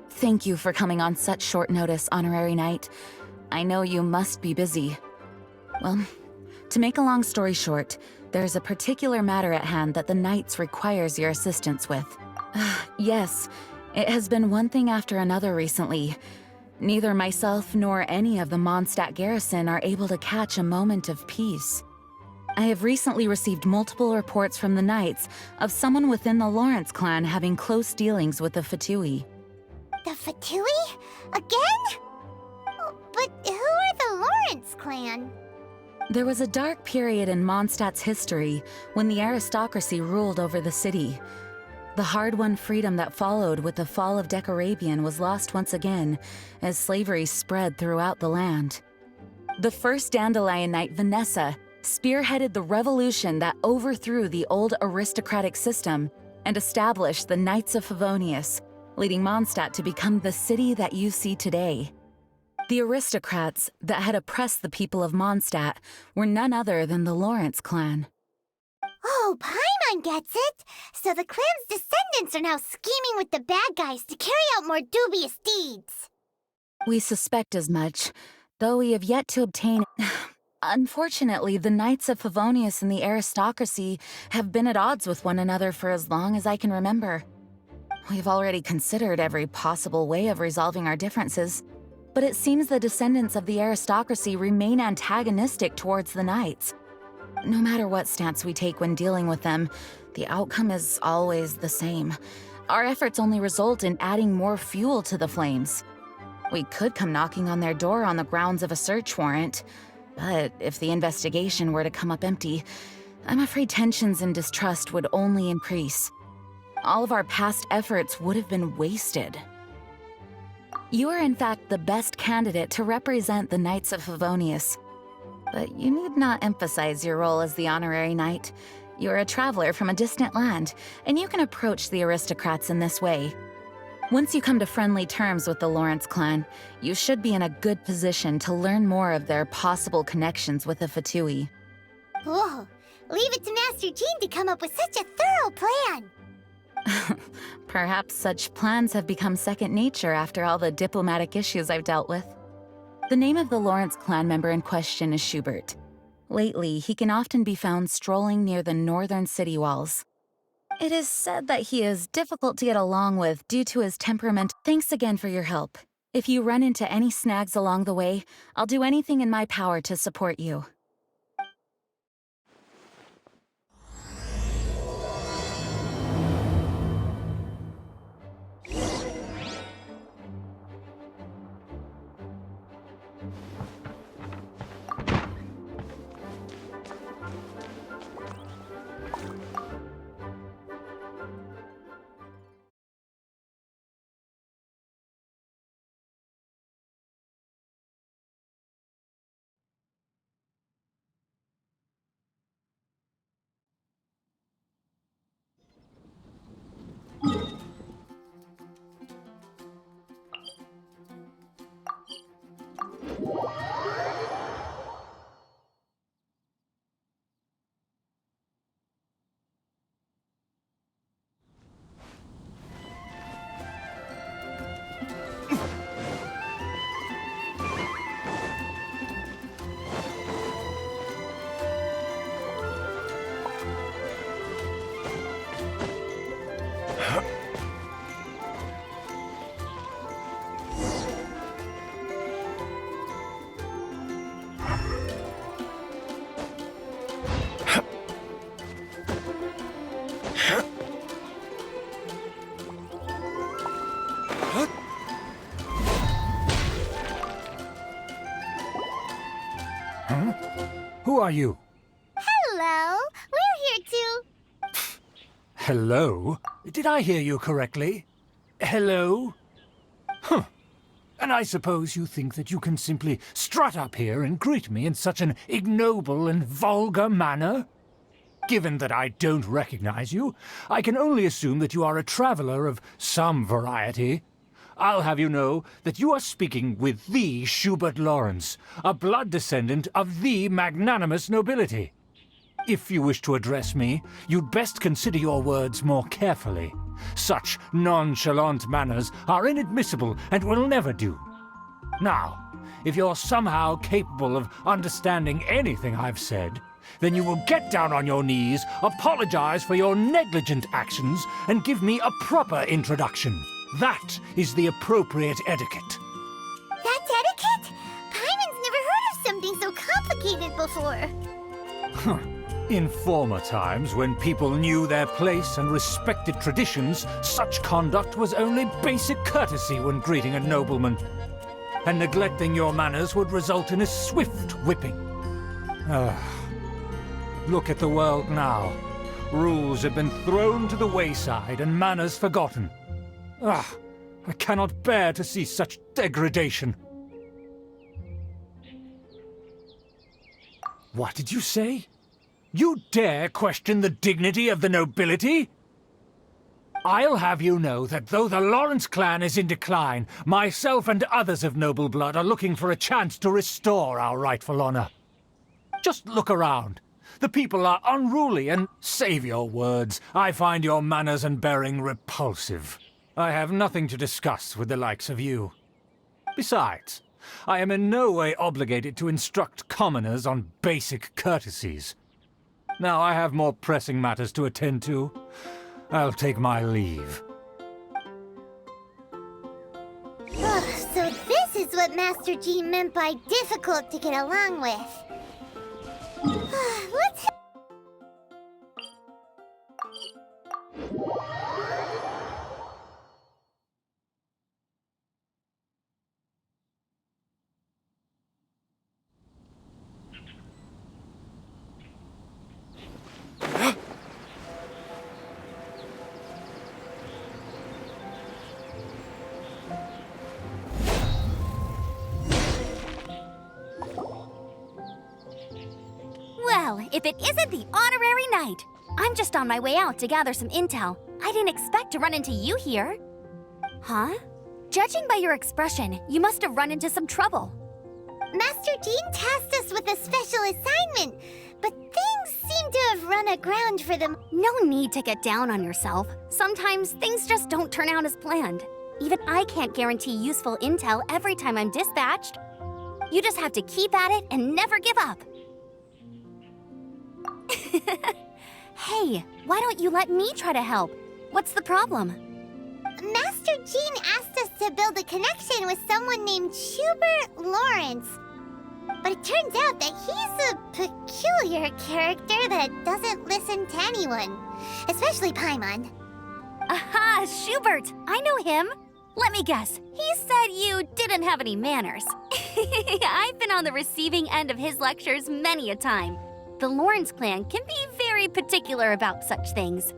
Thank you for coming on such short notice, Honorary Knight. I know you must be busy. Well, to make a long story short, there's a particular matter at hand that the Knights requires your assistance with. Yes, it has been one thing after another recently. Neither myself nor any of the Mondstadt garrison are able to catch a moment of peace. I have recently received multiple reports from the Knights of someone within the Lawrence clan having close dealings with the Fatui. The Fatui? Again? But who are the Lawrence clan? There was a dark period in Mondstadt's history when the aristocracy ruled over the city. The hard-won freedom that followed with the fall of Decorabian was lost once again as slavery spread throughout the land. The first Dandelion Knight, Vanessa, spearheaded the revolution that overthrew the old aristocratic system and established the Knights of Favonius, leading Mondstadt to become the city that you see today. The aristocrats that had oppressed the people of Mondstadt were none other than the Lawrence clan. Oh, Paimon gets it! So the clan's descendants are now scheming with the bad guys to carry out more dubious deeds. We suspect as much, though we have yet to obtain... Unfortunately, the Knights of Favonius and the aristocracy have been at odds with one another for as long as I can remember. We've already considered every possible way of resolving our differences, but it seems the descendants of the aristocracy remain antagonistic towards the Knights. No matter what stance we take when dealing with them, the outcome is always the same. Our efforts only result in adding more fuel to the flames. We could come knocking on their door on the grounds of a search warrant, but if the investigation were to come up empty, I'm afraid tensions and distrust would only increase. All of our past efforts would have been wasted. You are in fact the best candidate to represent the Knights of Favonius. But you need not emphasize your role as the Honorary Knight. You're a traveler from a distant land, and you can approach the aristocrats in this way. Once you come to friendly terms with the Lawrence clan, you should be in a good position to learn more of their possible connections with the Fatui. Whoa, leave it to Master Jean to come up with such a thorough plan! Perhaps such plans have become second nature after all the diplomatic issues I've dealt with. The name of the Lawrence clan member in question is Schubert. Lately, he can often be found strolling near the northern city walls. It is said that he is difficult to get along with due to his temperament. Thanks again for your help. If you run into any snags along the way, I'll do anything in my power to support you. Who are you? Hello, we're here to... Hello? Did I hear you correctly? Hello? Huh. And I suppose you think that you can simply strut up here and greet me in such an ignoble and vulgar manner? Given that I don't recognize you, I can only assume that you are a traveler of some variety. I'll have you know that you are speaking with the Schubert Lawrence, a blood descendant of the magnanimous nobility. If you wish to address me, you'd best consider your words more carefully. Such nonchalant manners are inadmissible and will never do. Now, if you're somehow capable of understanding anything I've said, then you will get down on your knees, apologize for your negligent actions, and give me a proper introduction. That is the appropriate etiquette. That's etiquette? Paimon's never heard of something so complicated before. In former times, when people knew their place and respected traditions, such conduct was only basic courtesy when greeting a nobleman. And neglecting your manners would result in a swift whipping. Look at the world now. Rules have been thrown to the wayside and manners forgotten. I cannot bear to see such degradation. What did you say? You dare question the dignity of the nobility? I'll have you know that though the Lawrence clan is in decline, myself and others of noble blood are looking for a chance to restore our rightful honor. Just look around. The people are unruly and, save your words, I find your manners and bearing repulsive. I have nothing to discuss with the likes of you. Besides, I am in no way obligated to instruct commoners on basic courtesies. Now I have more pressing matters to attend to. I'll take my leave. So this is what Master G meant by difficult to get along with. Let's... Well, if it isn't the honorary knight! I'm just on my way out to gather some intel. I didn't expect to run into you here. Huh? Judging by your expression, you must have run into some trouble. Master Jean tasked us with a special assignment, but things seem to have run aground for them. No need to get down on yourself. Sometimes things just don't turn out as planned. Even I can't guarantee useful intel every time I'm dispatched. You just have to keep at it and never give up. Hey, why don't you let me try to help? What's the problem? Master Jean asked us to build a connection with someone named Schubert Lawrence. But it turns out that he's a peculiar character that doesn't listen to anyone, especially Paimon. Aha, Schubert! I know him. Let me guess, he said you didn't have any manners. I've been on the receiving end of his lectures many a time. The Lawrence clan can be very particular about such things.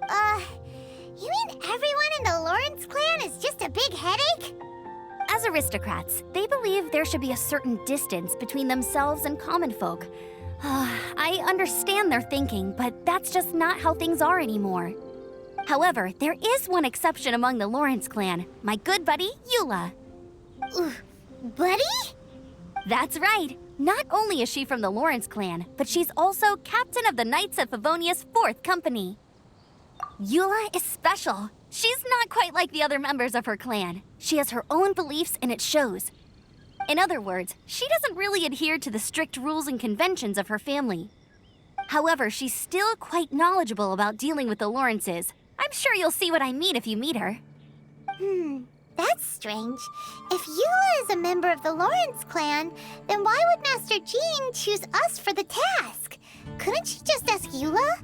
You mean everyone in the Lawrence clan is just a big headache? As aristocrats, they believe there should be a certain distance between themselves and common folk. I understand their thinking, but that's just not how things are anymore. However, there is one exception among the Lawrence clan, my good buddy, Eula. Buddy? That's right. Not only is she from the Lawrence clan, but she's also captain of the Knights of Favonia's 4th company. Eula is special. She's not quite like the other members of her clan. She has her own beliefs and it shows. In other words, she doesn't really adhere to the strict rules and conventions of her family. However, she's still quite knowledgeable about dealing with the Lawrences. I'm sure you'll see what I mean if you meet her. That's strange. If Eula is a member of the Lawrence clan, then why would Master Jean choose us for the task? Couldn't she just ask Eula?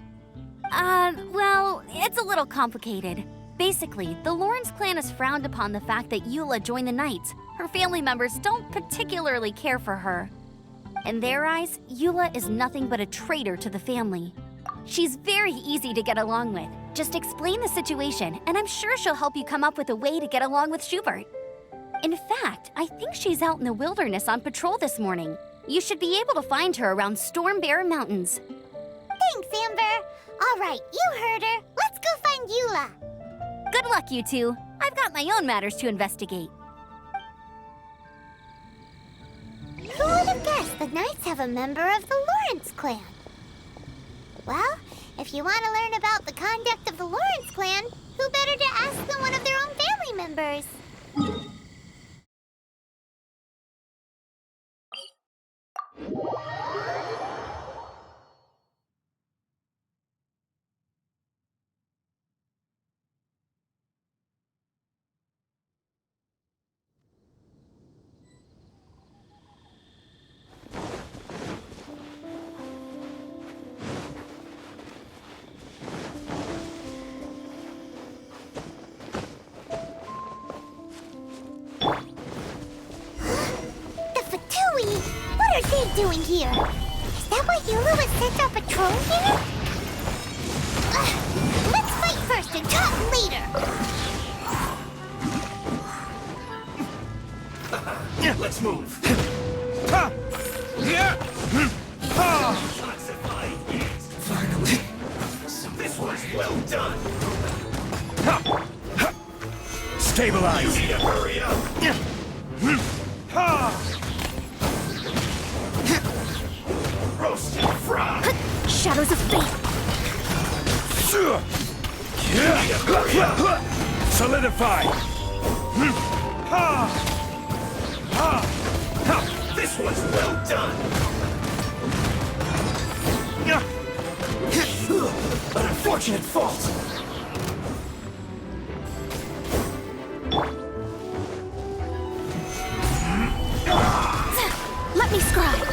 Well, it's a little complicated. Basically, the Lawrence clan has frowned upon the fact that Eula joined the Knights. Her family members don't particularly care for her. In their eyes, Eula is nothing but a traitor to the family. She's very easy to get along with. Just explain the situation, and I'm sure she'll help you come up with a way to get along with Schubert. In fact, I think she's out in the wilderness on patrol this morning. You should be able to find her around Storm Bear Mountains. Thanks, Amber. All right, you heard her. Let's go find Eula. Good luck, you two. I've got my own matters to investigate. Who would have guessed the Knights have a member of the Lawrence clan? Well, if you want to learn about the conduct of the Lawrence clan, who better to ask than one of their own family members? What are they doing here? Is that why Eula was sent on patrol here? Let's fight first and talk later. Let's move. Finally. So this was well done. Stabilize. You need to hurry up. Roast and fry. Shadows of Fate. Solidify. This was well done. An unfortunate fault. Let me scribe.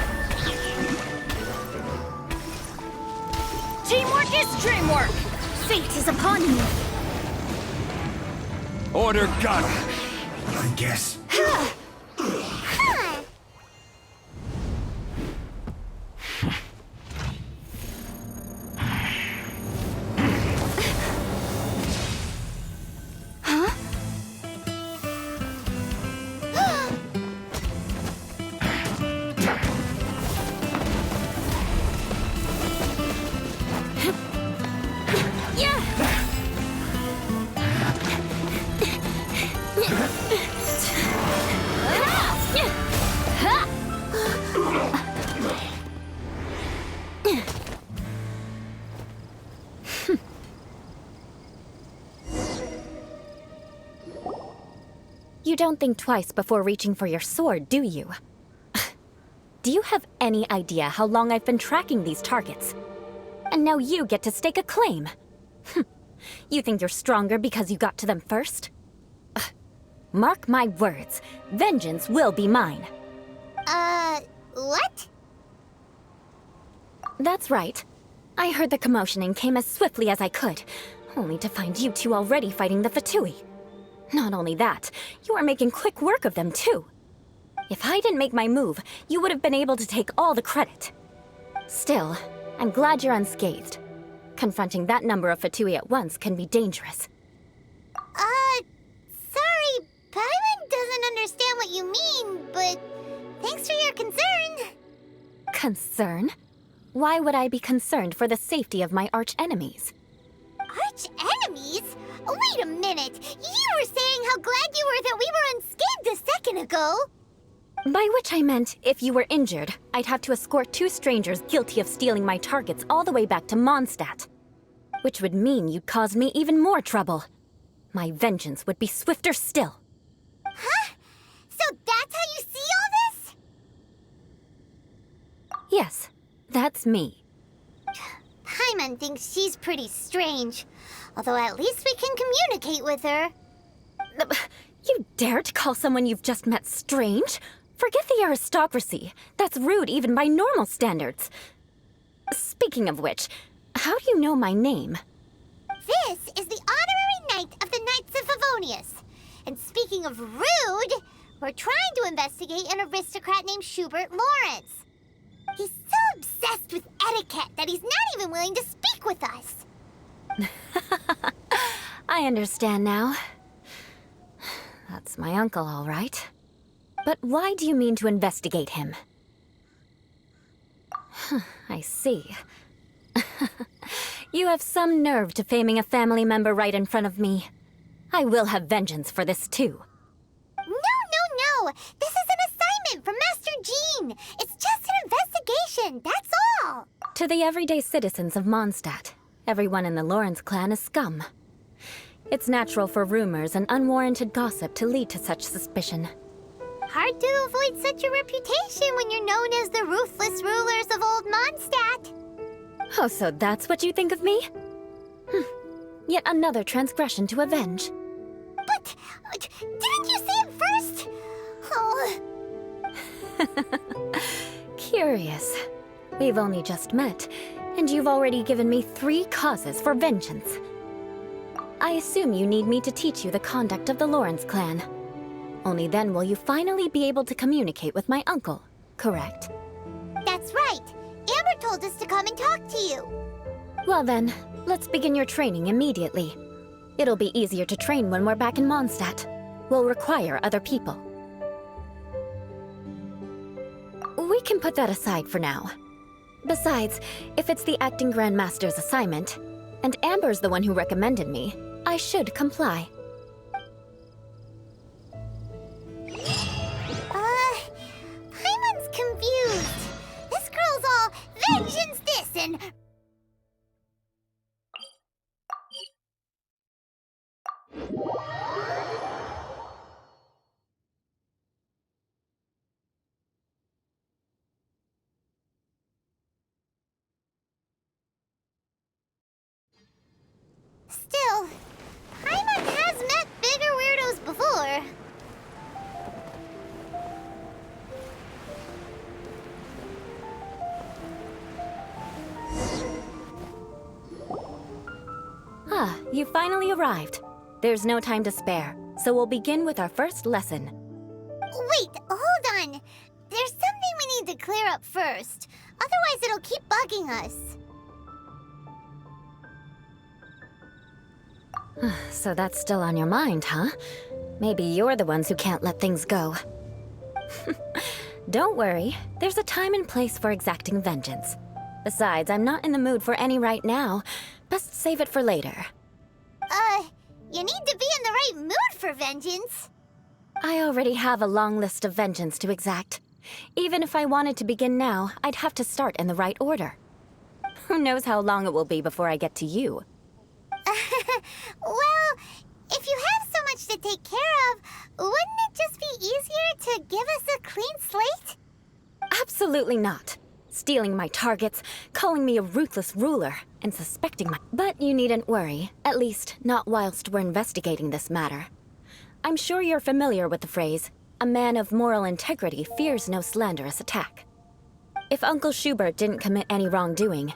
Teamwork is dreamwork. Fate is upon you. Order got. I guess. You don't think twice before reaching for your sword, do you? Do you have any idea how long I've been tracking these targets? And now you get to stake a claim. You think you're stronger because you got to them first? Mark my words, vengeance will be mine. What? That's right. I heard the commotion and came as swiftly as I could, only to find you two already fighting the Fatui. Not only that, you are making quick work of them too. If I didn't make my move, you would have been able to take all the credit. Still, I'm glad you're unscathed. Confronting that number of Fatui at once can be dangerous. Sorry, Paimon doesn't understand what you mean, but thanks for your concern. Concern? Why would I be concerned for the safety of my arch-enemies? Arch-enemies? Wait a minute! You were saying how glad you were that we were unscathed a second ago! By which I meant, if you were injured, I'd have to escort 2 strangers guilty of stealing my targets all the way back to Mondstadt. Which would mean you'd cause me even more trouble. My vengeance would be swifter still. Huh? So that's how you see all this? Yes, that's me. Paimon thinks she's pretty strange. Although at least we can communicate with her. You dare to call someone you've just met strange? Forget the aristocracy. That's rude even by normal standards. Speaking of which, how do you know my name? This is the honorary knight of the Knights of Favonius. And speaking of rude, we're trying to investigate an aristocrat named Schubert Lawrence. obsessed with etiquette that he's not even willing to speak with us. I understand now. That's my uncle, all right. But why do you mean to investigate him? I see. You have some nerve to faming a family member right in front of me. I will have vengeance for this too. No. This is an assignment from Master Jean. It's just an investigation, that's all. To the everyday citizens of Mondstadt, everyone in the Lawrence clan is scum. It's natural for rumors and unwarranted gossip to lead to such suspicion. Hard to avoid such a reputation when you're known as the ruthless rulers of Old Mondstadt. Oh, so that's what you think of me? Yet another transgression to avenge. But didn't you see it first? Oh. Curious. We've only just met, and you've already given me 3 causes for vengeance. I assume you need me to teach you the conduct of the Lawrence clan. Only then will you finally be able to communicate with my uncle, correct? That's right. Amber told us to come and talk to you. Well then, let's begin your training immediately. It'll be easier to train when we're back in Mondstadt. We'll require other people. We can put that aside for now. Besides, if it's the acting Grandmaster's assignment, and Amber's the one who recommended me, I should comply. Paimon's confused. This girl's all vengeance this and... Still, Paimon has met bigger weirdos before. Ah, you finally arrived. There's no time to spare, so we'll begin with our first lesson. Wait, hold on. There's something we need to clear up first. Otherwise it'll keep bugging us. So that's still on your mind, huh? Maybe you're the ones who can't let things go. Don't worry, there's a time and place for exacting vengeance. Besides, I'm not in the mood for any right now. Best save it for later. You need to be in the right mood for vengeance. I already have a long list of vengeance to exact. Even if I wanted to begin now, I'd have to start in the right order. Who knows how long it will be before I get to you? Well, if you have so much to take care of, wouldn't it just be easier to give us a clean slate? Absolutely not. Stealing my targets, calling me a ruthless ruler, and suspecting my... But you needn't worry, at least not whilst we're investigating this matter. I'm sure you're familiar with the phrase, a man of moral integrity fears no slanderous attack. If Uncle Schubert didn't commit any wrongdoing,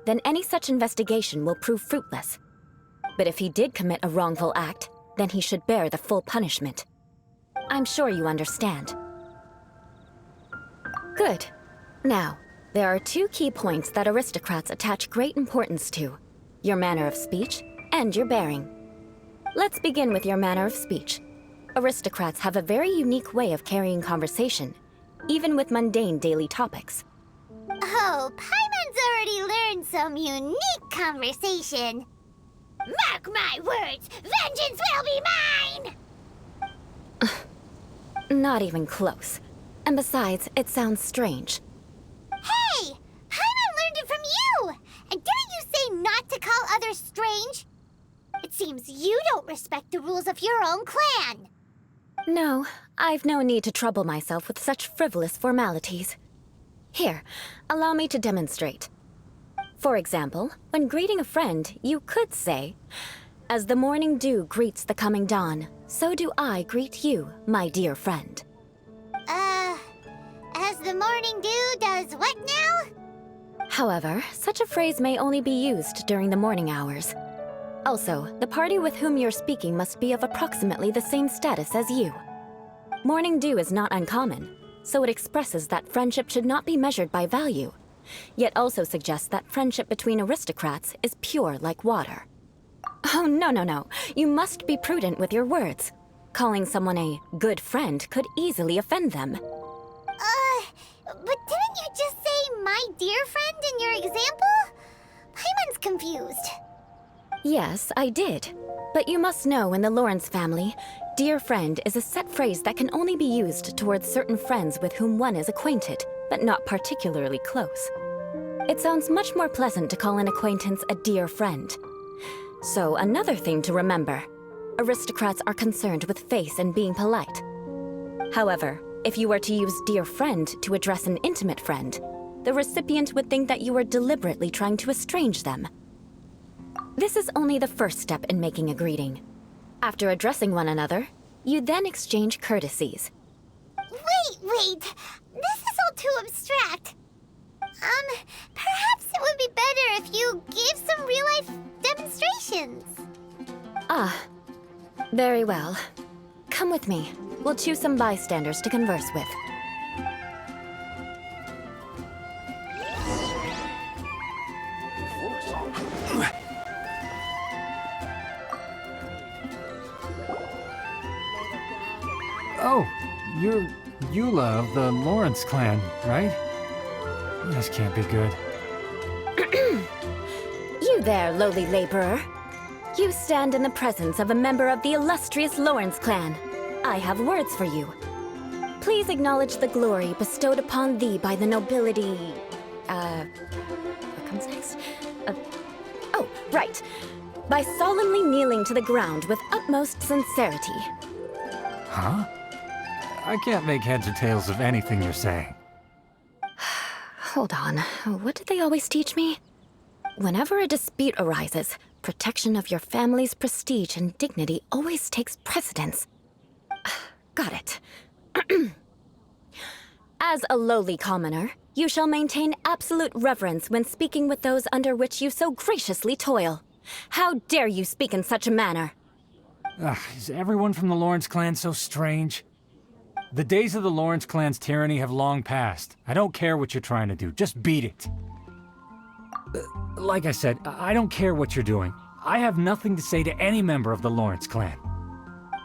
then any such investigation will prove fruitless. But if he did commit a wrongful act, then he should bear the full punishment. I'm sure you understand. Good. Now, there are 2 key points that aristocrats attach great importance to: your manner of speech and your bearing. Let's begin with your manner of speech. Aristocrats have a very unique way of carrying conversation, even with mundane daily topics. Oh, Paimon's already learned some unique conversation. Mark my words, vengeance will be mine! Not even close. And besides, it sounds strange. Hey! Paimon learned it from you! And didn't you say not to call others strange? It seems you don't respect the rules of your own clan. No, I've no need to trouble myself with such frivolous formalities. Here, allow me to demonstrate. For example, when greeting a friend, you could say, "As the morning dew greets the coming dawn, so do I greet you, my dear friend." As the morning dew does what now? However, such a phrase may only be used during the morning hours. Also, the party with whom you're speaking must be of approximately the same status as you. Morning dew is not uncommon, so it expresses that friendship should not be measured by value, yet also suggests that friendship between aristocrats is pure like water. Oh, no. You must be prudent with your words. Calling someone a good friend could easily offend them. But didn't you just say my dear friend in your example? Paimon's confused. Yes, I did. But you must know in the Lawrence family, dear friend is a set phrase that can only be used towards certain friends with whom one is acquainted, but not particularly close. It sounds much more pleasant to call an acquaintance a dear friend. So another thing to remember, aristocrats are concerned with face and being polite. However, if you were to use dear friend to address an intimate friend, the recipient would think that you were deliberately trying to estrange them. This is only the first step in making a greeting. After addressing one another, you then exchange courtesies. Wait. This is all too abstract. Perhaps it would be better if you gave some real-life demonstrations. Ah, very well. Come with me. We'll choose some bystanders to converse with. Oh, you're Eula of the Lawrence clan, right? This can't be good. You there, lowly laborer. You stand in the presence of a member of the illustrious Lawrence clan. I have words for you. Please acknowledge the glory bestowed upon thee by the nobility... what comes next? Oh, right. By solemnly kneeling to the ground with utmost sincerity. Huh? I can't make heads or tails of anything you're saying. Hold on. What did they always teach me? Whenever a dispute arises, protection of your family's prestige and dignity always takes precedence. Got it. As a lowly commoner, you shall maintain absolute reverence when speaking with those under which you so graciously toil. How dare you speak in such a manner? Is everyone from the Lawrence clan so strange? The days of the Lawrence clan's tyranny have long passed. I don't care what you're trying to do, just beat it. Like I said, I don't care what you're doing. I have nothing to say to any member of the Lawrence clan.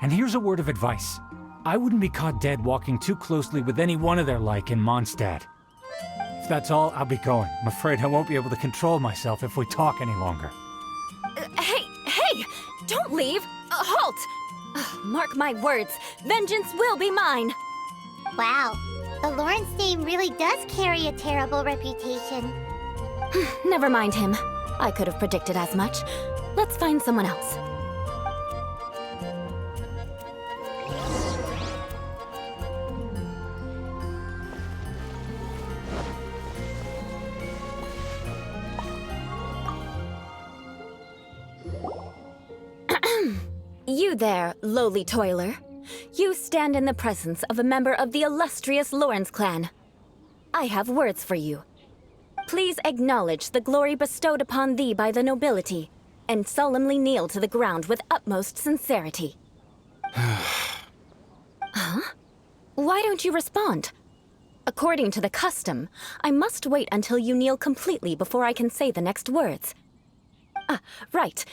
And here's a word of advice. I wouldn't be caught dead walking too closely with any one of their like in Mondstadt. If that's all, I'll be going. I'm afraid I won't be able to control myself if we talk any longer. Hey! Don't leave! Halt! Mark my words, vengeance will be mine! Wow, the Lawrence name really does carry a terrible reputation. Never mind him. I could have predicted as much. Let's find someone else. You there, lowly toiler. You stand in the presence of a member of the illustrious Lawrence clan. I have words for you. Please acknowledge the glory bestowed upon thee by the nobility, and solemnly kneel to the ground with utmost sincerity. Huh? Why don't you respond? According to the custom, I must wait until you kneel completely before I can say the next words. Right.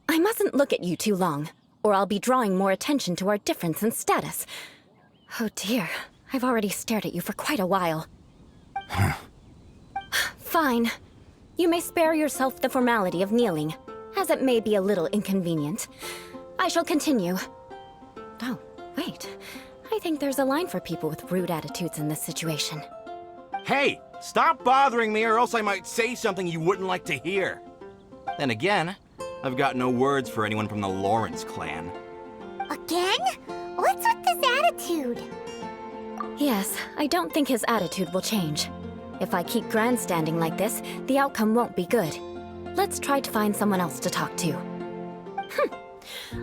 I mustn't look at you too long, or I'll be drawing more attention to our difference in status. Oh dear, I've already stared at you for quite a while. Fine. You may spare yourself the formality of kneeling, as it may be a little inconvenient. I shall continue. Oh, wait. I think there's a line for people with rude attitudes in this situation. Hey, stop bothering me or else I might say something you wouldn't like to hear. Then again, I've got no words for anyone from the Lawrence clan. Again? What's with this attitude? Yes, I don't think his attitude will change. If I keep grandstanding like this, the outcome won't be good. Let's try to find someone else to talk to.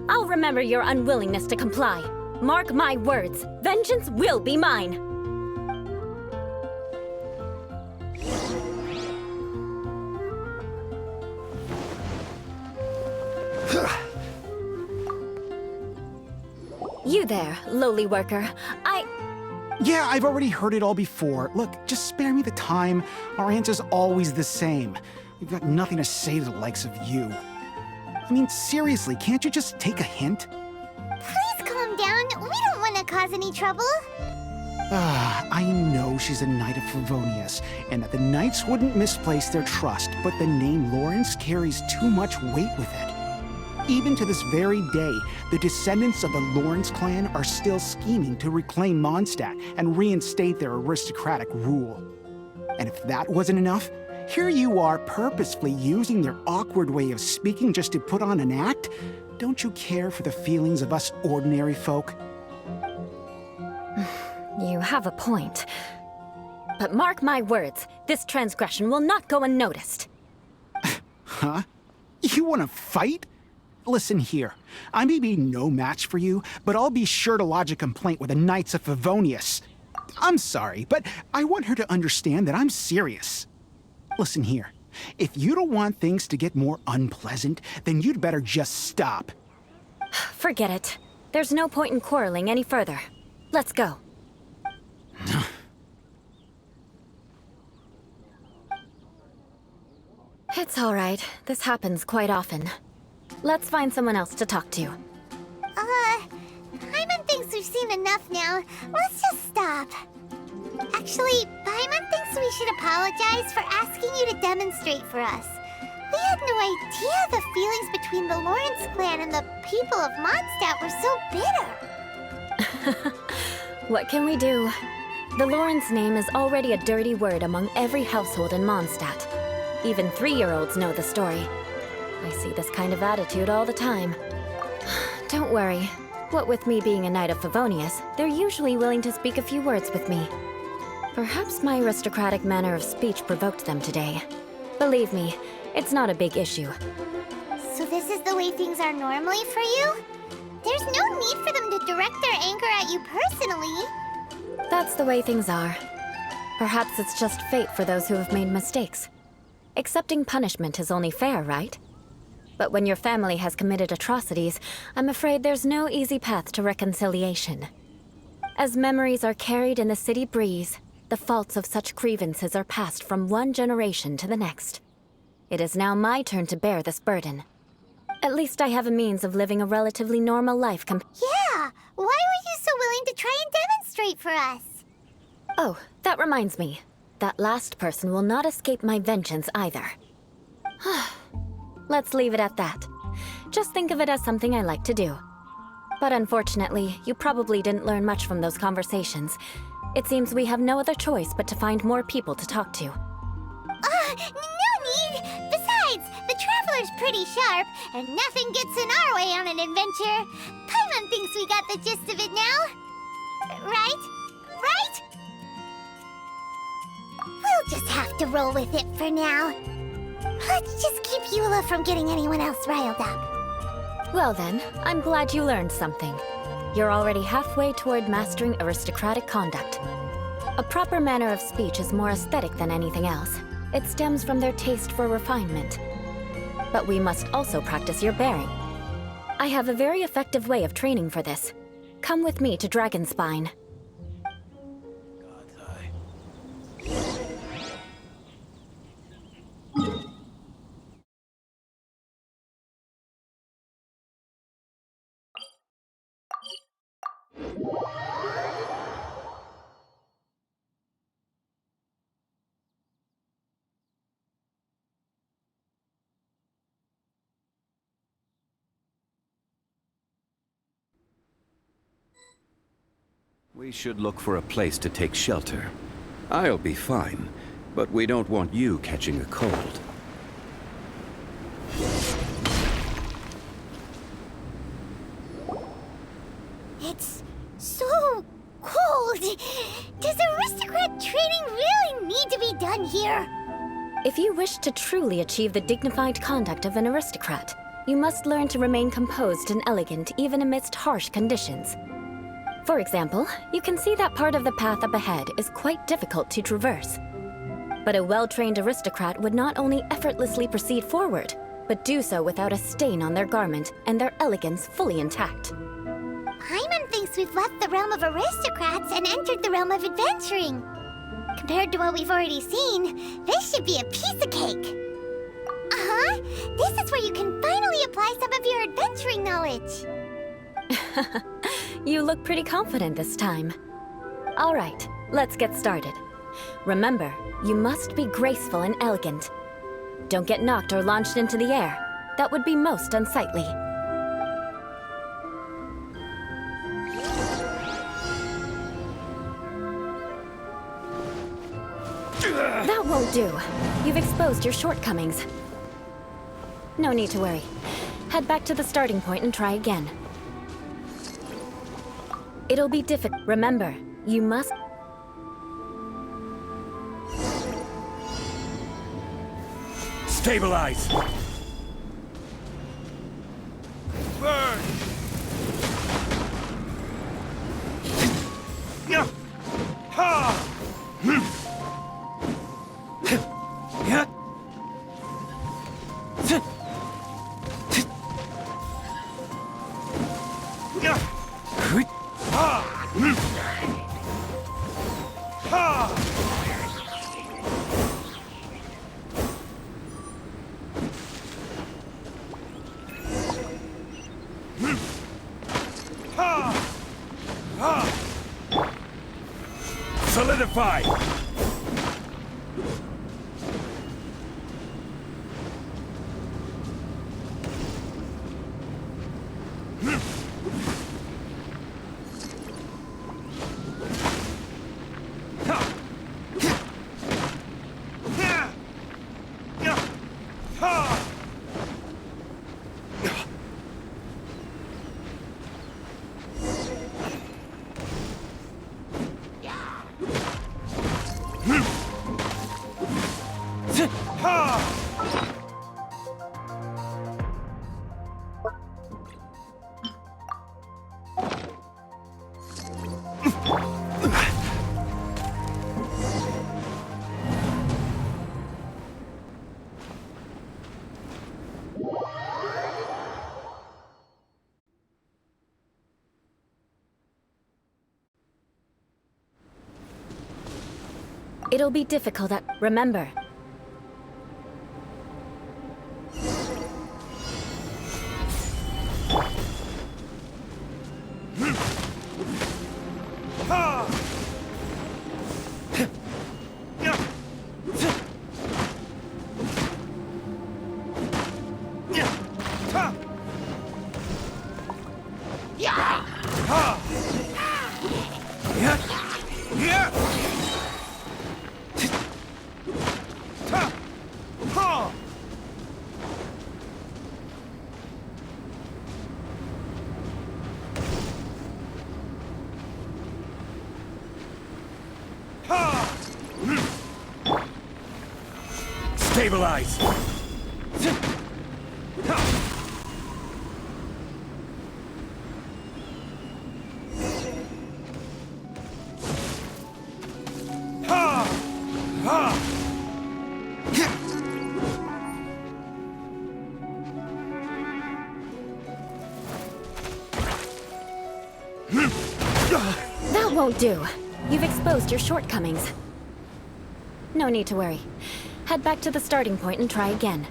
I'll remember your unwillingness to comply. Mark my words, vengeance will be mine! You there, lowly worker. Yeah, I've already heard it all before. Look, just spare me the time. Our answer's always the same. We've got nothing to say to the likes of you. I mean, seriously, can't you just take a hint? Please calm down. We don't want to cause any trouble. I know she's a Knight of Favonius, and that the Knights wouldn't misplace their trust, but the name Lawrence carries too much weight with it. Even to this very day, the descendants of the Lawrence clan are still scheming to reclaim Mondstadt and reinstate their aristocratic rule. And if that wasn't enough, here you are purposefully using their awkward way of speaking just to put on an act? Don't you care for the feelings of us ordinary folk? You have a point. But mark my words, this transgression will not go unnoticed. Huh? You want to fight? Listen here, I may be no match for you, but I'll be sure to lodge a complaint with the Knights of Favonius. I'm sorry, but I want her to understand that I'm serious. Listen here, if you don't want things to get more unpleasant, then you'd better just stop. Forget it. There's no point in quarreling any further. Let's go. It's all right. This happens quite often. Let's find someone else to talk to. Paimon thinks we've seen enough now. Let's just stop. Actually, Paimon thinks we should apologize for asking you to demonstrate for us. We had no idea the feelings between the Lawrence clan and the people of Mondstadt were so bitter. What can we do? The Lawrence name is already a dirty word among every household in Mondstadt. Even 3-year-olds know the story. I see this kind of attitude all the time. Don't worry. What with me being a Knight of Favonius, they're usually willing to speak a few words with me. Perhaps my aristocratic manner of speech provoked them today. Believe me, it's not a big issue. So this is the way things are normally for you? There's no need for them to direct their anger at you personally. That's the way things are. Perhaps it's just fate for those who have made mistakes. Accepting punishment is only fair, right? But when your family has committed atrocities, I'm afraid there's no easy path to reconciliation. As memories are carried in the city breeze, the faults of such grievances are passed from one generation to the next. It is now my turn to bear this burden. At least I have a means of living a relatively normal life Yeah! Why were you so willing to try and demonstrate for us? Oh, that reminds me. That last person will not escape my vengeance either. Let's leave it at that. Just think of it as something I like to do. But unfortunately, you probably didn't learn much from those conversations. It seems we have no other choice but to find more people to talk to. No need! Besides, the Traveler's pretty sharp, and nothing gets in our way on an adventure. Paimon thinks we got the gist of it now. Right? Right? We'll just have to roll with it for now. Let's just keep Eula from getting anyone else riled up. Well then, I'm glad you learned something. You're already halfway toward mastering aristocratic conduct. A proper manner of speech is more aesthetic than anything else. It stems from their taste for refinement. But we must also practice your bearing. I have a very effective way of training for this. Come with me to Dragonspine. We should look for a place to take shelter. I'll be fine, but we don't want you catching a cold. It's so cold. Does aristocrat training really need to be done here? If you wish to truly achieve the dignified conduct of an aristocrat, you must learn to remain composed and elegant even amidst harsh conditions. For example, you can see that part of the path up ahead is quite difficult to traverse. But a well-trained aristocrat would not only effortlessly proceed forward, but do so without a stain on their garment and their elegance fully intact. Paimon thinks thinks we've left the realm of aristocrats and entered the realm of adventuring. Compared to what we've already seen, this should be a piece of cake. Uh-huh. This is where you can finally apply some of your adventuring knowledge. You look pretty confident this time. All right, let's get started. Remember, you must be graceful and elegant. Don't get knocked or launched into the air. That would be most unsightly. That won't do. You've exposed your shortcomings. No need to worry. Head back to the starting point and try again. It'll be difficult. Remember, you must... Stabilize! Burn! Ha! Solidify! It'll be difficult at... Remember. Stabilize! That won't do. You've exposed your shortcomings. No need to worry. Head back to the starting point and try again.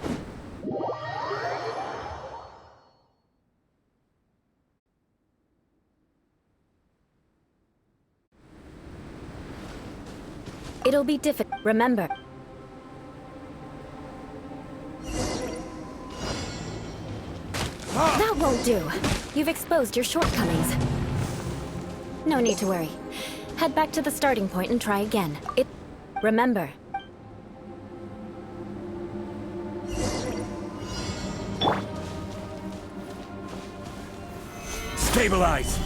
It'll be difficult. Remember. That won't do. You've exposed your shortcomings. No need to worry. Head back to the starting point and try again. Remember. Stabilize!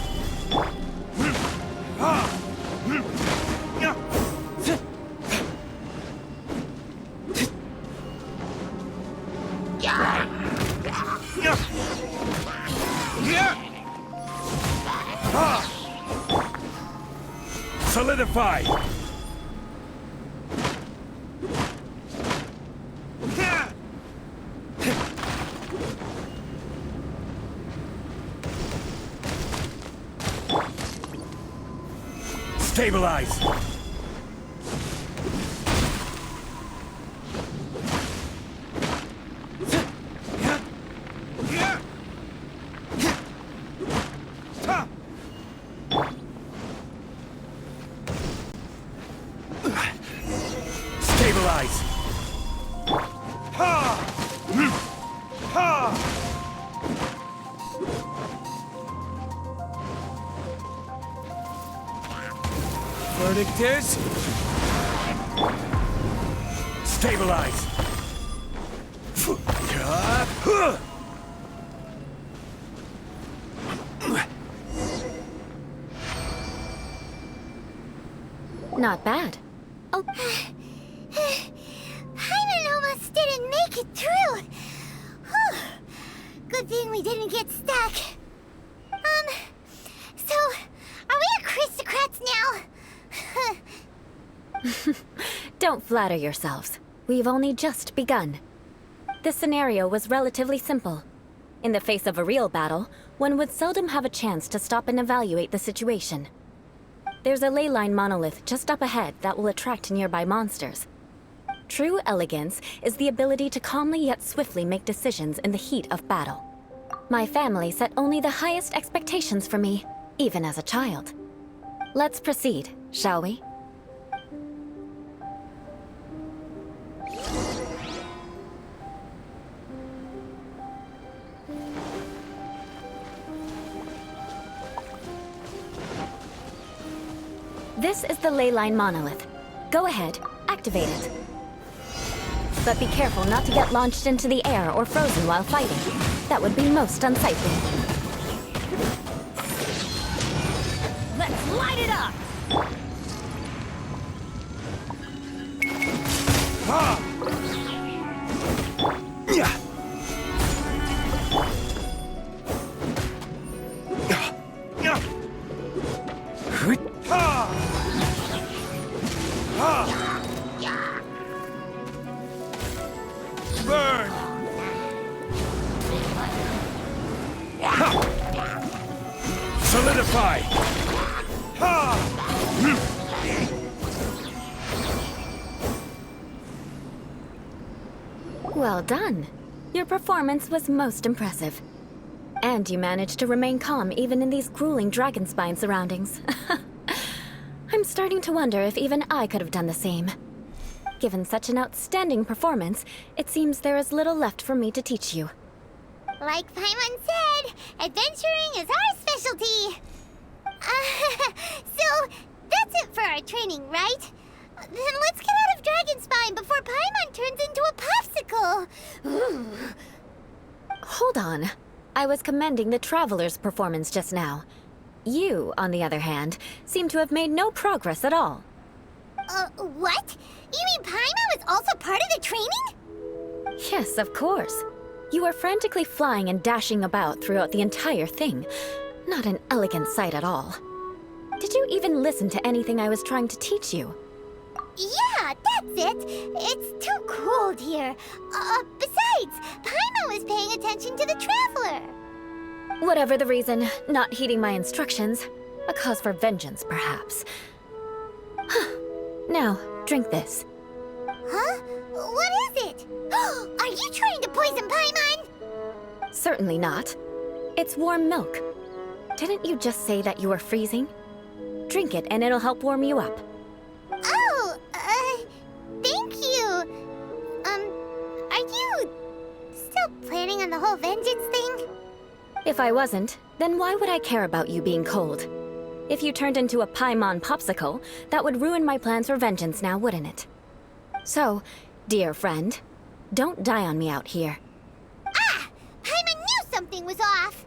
Solidify! Stabilize! Stabilize! Verdict is... Stabilize! Not bad. Oh. Paimon almost didn't make it through. Whew. Good thing we didn't get stuck. So, are we aristocrats now? Don't flatter yourselves. We've only just begun. This scenario was relatively simple. In the face of a real battle, one would seldom have a chance to stop and evaluate the situation. There's a ley line monolith just up ahead that will attract nearby monsters. True elegance is the ability to calmly yet swiftly make decisions in the heat of battle. My family set only the highest expectations for me, even as a child. Let's proceed, shall we? This is the ley line monolith. Go ahead, activate it. But be careful not to get launched into the air or frozen while fighting. That would be most unsightly. Let's light it up! Burn! Solidify! Well done. Your performance was most impressive. And you managed to remain calm even in these grueling dragon spine surroundings. I'm starting to wonder if even I could have done the same. Given such an outstanding performance, it seems there is little left for me to teach you. Like Paimon said, adventuring is our specialty. So, that's it for our training, right? Then let's get out of Dragonspine before Paimon turns into a popsicle. Hold on. I was commending the Traveler's performance just now. You, on the other hand, seem to have made no progress at all. What? You mean Paimon was also part of the training? Yes, of course. You were frantically flying and dashing about throughout the entire thing. Not an elegant sight at all. Did you even listen to anything I was trying to teach you? Yeah, that's it. It's too cold here. Besides, Paimon was paying attention to the Traveler. Whatever the reason, not heeding my instructions. A cause for vengeance, perhaps. Now, drink this. Huh? What is it? Are you trying to poison Paimon? Certainly not. It's warm milk. Didn't you just say that you were freezing? Drink it and it'll help warm you up. Oh, thank you. Are you still planning on the whole vengeance thing? If I wasn't, then why would I care about you being cold? If you turned into a Paimon popsicle, that would ruin my plans for vengeance now, wouldn't it? So, dear friend, don't die on me out here. Ah! Paimon knew something was off!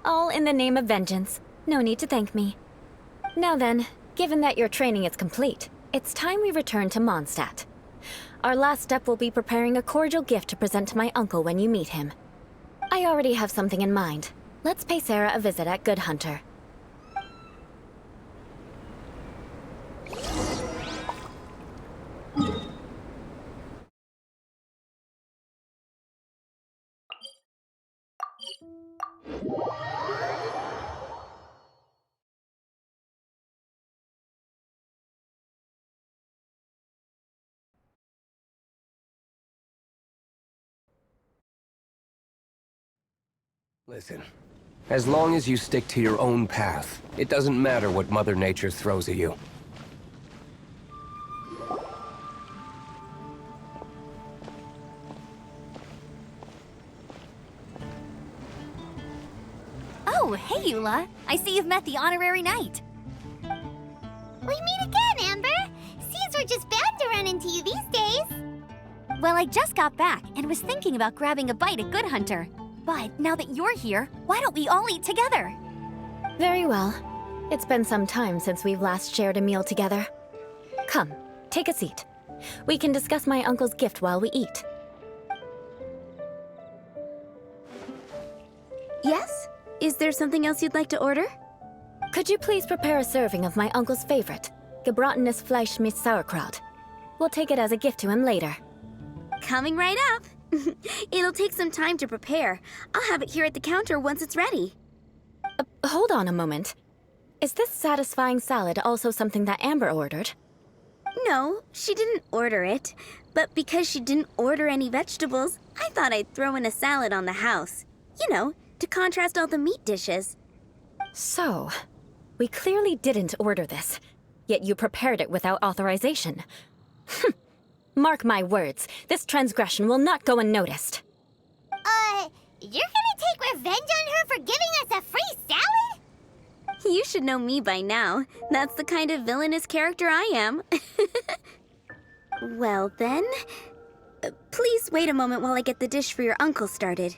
All in the name of vengeance. No need to thank me. Now then, given that your training is complete, it's time we return to Mondstadt. Our last step will be preparing a cordial gift to present to my uncle when you meet him. I already have something in mind. Let's pay Sarah a visit at Good Hunter. Listen, as long as you stick to your own path, it doesn't matter what Mother Nature throws at you. Oh, hey, Eula. I see you've met the honorary knight. We meet again, Amber. Seems we're just bound to run into you these days. Well, I just got back and was thinking about grabbing a bite at Good Hunter. But now that you're here, why don't we all eat together? Very well. It's been some time since we've last shared a meal together. Come, take a seat. We can discuss my uncle's gift while we eat. Yes? Is there something else you'd like to order? Could you please prepare a serving of my uncle's favorite, gebratenes Fleisch mit Sauerkraut? We'll take it as a gift to him later. Coming right up. It'll take some time to prepare. I'll have it here at the counter once it's ready. Hold on a moment. Is this satisfying salad also something that Amber ordered? No, she didn't order it. But because she didn't order any vegetables, I thought I'd throw in a salad on the house. You know, to contrast all the meat dishes. So, we clearly didn't order this, yet you prepared it without authorization. Mark my words, this transgression will not go unnoticed. You're gonna take revenge on her for giving us a free salad? You should know me by now. That's the kind of villainous character I am. Well then, please wait a moment while I get the dish for your uncle started.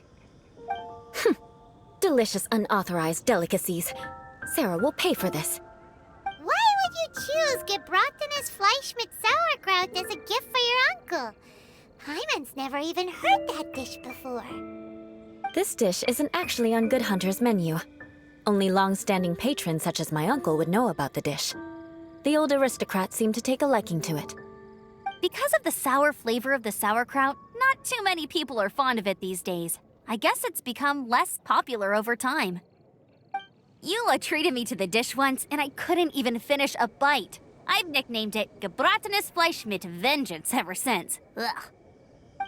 Delicious unauthorized delicacies. Sarah will pay for this. Why would you choose gebratenes Fleisch mit Sauerkraut as a gift for your uncle? Hyman's never even heard that dish before. This dish isn't actually on Good Hunter's menu. Only long-standing patrons such as my uncle would know about the dish. The old aristocrat seemed to take a liking to it. Because of the sour flavor of the sauerkraut, not too many people are fond of it these days. I guess it's become less popular over time. Eula treated me to the dish once, and I couldn't even finish a bite. I've nicknamed it gebratenes Fleisch mit Vengeance ever since. Ugh.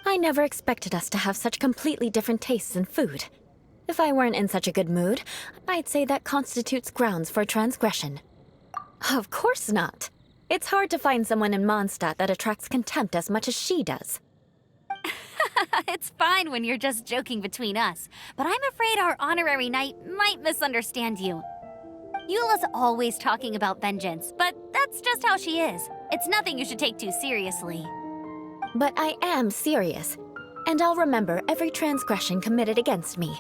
I never expected us to have such completely different tastes in food. If I weren't in such a good mood, I'd say that constitutes grounds for transgression. Of course not. It's hard to find someone in Mondstadt that attracts contempt as much as she does. It's fine when you're just joking between us, but I'm afraid our honorary knight might misunderstand you. Eula's always talking about vengeance, but that's just how she is. It's nothing you should take too seriously. But I am serious, and I'll remember every transgression committed against me.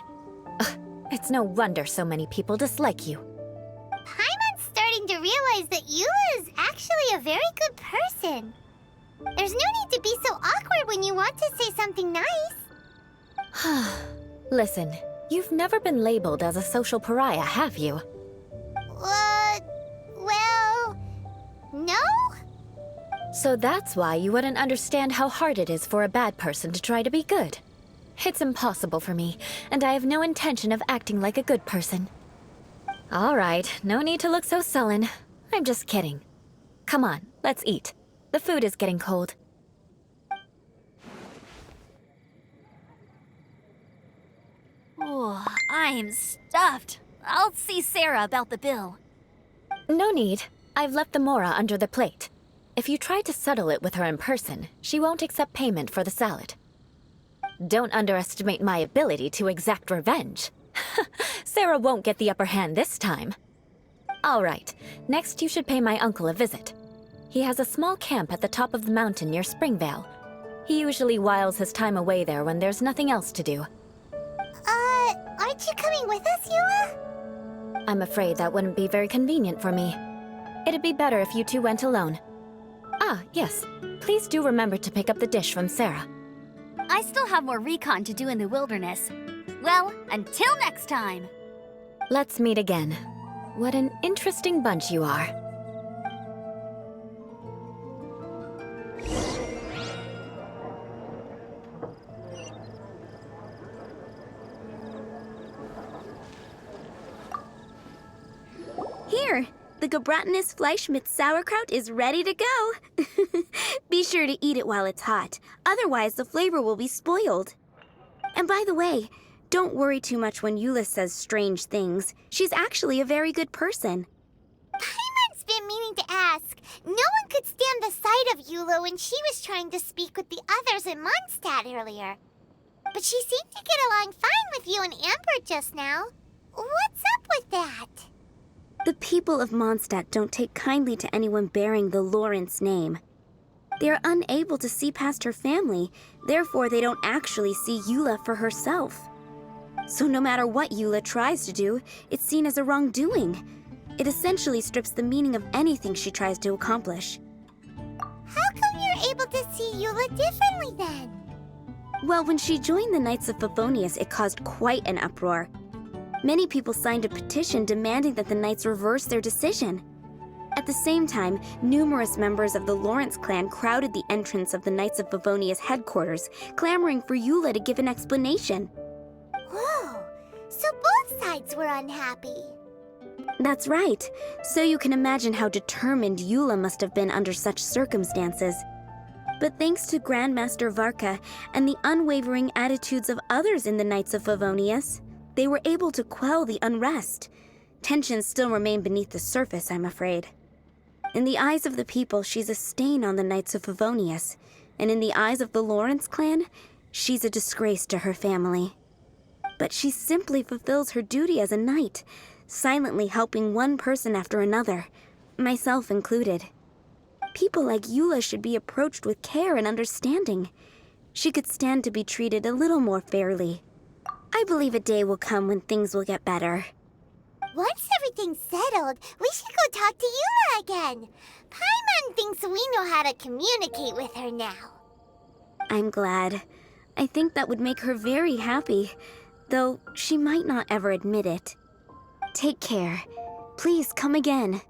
Ugh, it's no wonder so many people dislike you. Paimon's starting to realize that Eula is actually a very good person. There's no need to be so awkward when you want to say something nice. Listen, you've never been labeled as a social pariah, have you? Well, no? So that's why you wouldn't understand how hard it is for a bad person to try to be good. It's impossible for me, and I have no intention of acting like a good person. All right, no need to look so sullen. I'm just kidding. Come on, let's eat. The food is getting cold. Oh, I'm stuffed. I'll see Sarah about the bill. No need. I've left the mora under the plate. If you try to settle it with her in person, she won't accept payment for the salad. Don't underestimate my ability to exact revenge. Sarah won't get the upper hand this time. All right, next you should pay my uncle a visit. He has a small camp at the top of the mountain near Springvale. He usually whiles his time away there when there's nothing else to do. Aren't you coming with us, Eula? I'm afraid that wouldn't be very convenient for me. It'd be better if you two went alone. Ah, yes. Please do remember to pick up the dish from Sarah. I still have more recon to do in the wilderness. Well, until next time. Let's meet again. What an interesting bunch you are. Here, the gebratenes Fleisch mit Sauerkraut is ready to go. Be sure to eat it while it's hot, otherwise the flavor will be spoiled. And by the way, Don't worry too much when Eula says strange things. She's actually a very good person. Paimon's been meaning to ask. No one could stand the sight of Eula when she was trying to speak with the others in Mondstadt earlier. But she seemed to get along fine with you and Amber just now. What's up with that? The people of Mondstadt don't take kindly to anyone bearing the Lawrence name. They are unable to see past her family, therefore they don't actually see Eula for herself. So no matter what Eula tries to do, it's seen as a wrongdoing. It essentially strips the meaning of anything she tries to accomplish. How come you're able to see Eula differently then? Well, when she joined the Knights of Favonius, it caused quite an uproar. Many people signed a petition demanding that the Knights reverse their decision. At the same time, numerous members of the Lawrence clan crowded the entrance of the Knights of Favonius headquarters, clamoring for Eula to give an explanation. Whoa, so both sides were unhappy. That's right. So you can imagine how determined Eula must have been under such circumstances. But thanks to Grandmaster Varka and the unwavering attitudes of others in the Knights of Favonius, they were able to quell the unrest. Tensions still remain beneath the surface, I'm afraid. In the eyes of the people, she's a stain on the Knights of Favonius, and in the eyes of the Lawrence clan, she's a disgrace to her family. But she simply fulfills her duty as a knight, silently helping one person after another, myself included. People like Eula should be approached with care and understanding. She could stand to be treated a little more fairly. I believe a day will come when things will get better. Once everything's settled, we should go talk to Eula again. Paimon thinks we know how to communicate with her now. I'm glad. I think that would make her very happy, though she might not ever admit it. Take care. Please come again.